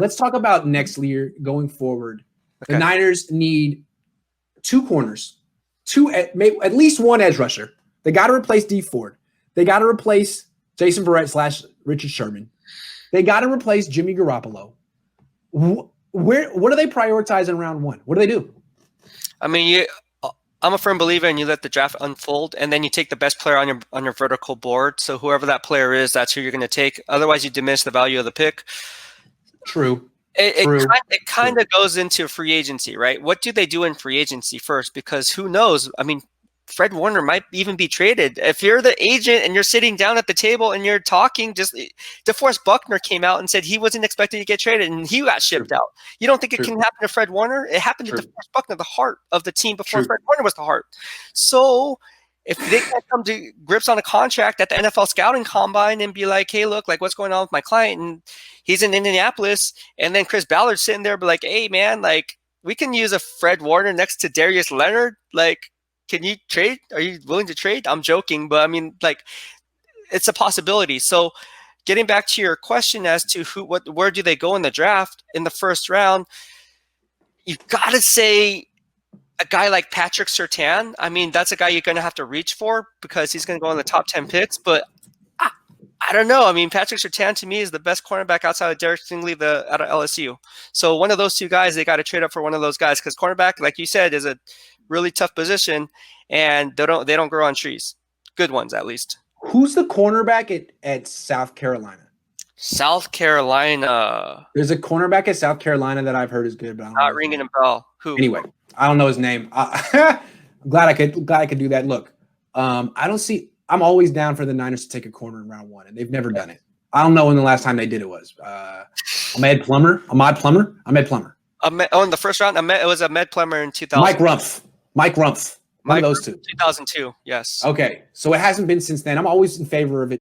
let's talk about next year going forward. Okay. The Niners need 2 corners, at least 1 edge rusher. They got to replace D Ford. They got to replace Jason Verrett / Richard Sherman. They got to replace Jimmy Garoppolo. What do they prioritize in round 1? What do they do? I mean, I'm a firm believer in you let the draft unfold, and then you take the best player on your vertical board. So whoever that player is, that's who you're going to take. Otherwise, you diminish the value of the pick. True. It kind of goes into free agency, right? What do they do in free agency first? Because who knows? I mean, Fred Warner might even be traded. If you're the agent and you're sitting down at the table and you're talking, DeForest Buckner came out and said he wasn't expected to get traded and he got shipped out. You don't think it can happen to Fred Warner? It happened to DeForest Buckner, the heart of the team before Fred Warner was the heart. So if they can't come to grips on a contract at the NFL scouting combine and be like, hey, look, like what's going on with my client? And he's in Indianapolis. And then Chris Ballard's sitting there, be like, hey, man, like we can use a Fred Warner next to Darius Leonard. Like, can you trade? Are you willing to trade? I'm joking, but I mean, like, it's a possibility. So getting back to your question as to where do they go in the draft in the first round, you've got to say a guy like Patrick Surtain. I mean, that's a guy you're going to have to reach for because he's going to go in the top 10 picks, but I don't know. I mean, Patrick Surtain to me is the best cornerback outside of Derek Stingley out of LSU. So one of those 2 guys, they got to trade up for one of those guys because cornerback, like you said, is a really tough position, and they don't grow on trees. Good ones, at least. Who's the cornerback at South Carolina? South Carolina. There's a cornerback at South Carolina that I've heard is good, but I don't not ringing a bell. Who? Anyway, I don't know his name. I'm glad I could do that. Look, I'm always down for the Niners to take a corner in round 1, and they've never done it. I don't know when the last time they did it was. Ahmad Plummer. In the first round, it was Ahmad Plummer in 2000. Mike Rumpf. One of those 2. 2002, yes. Okay, so it hasn't been since then. I'm always in favor of it.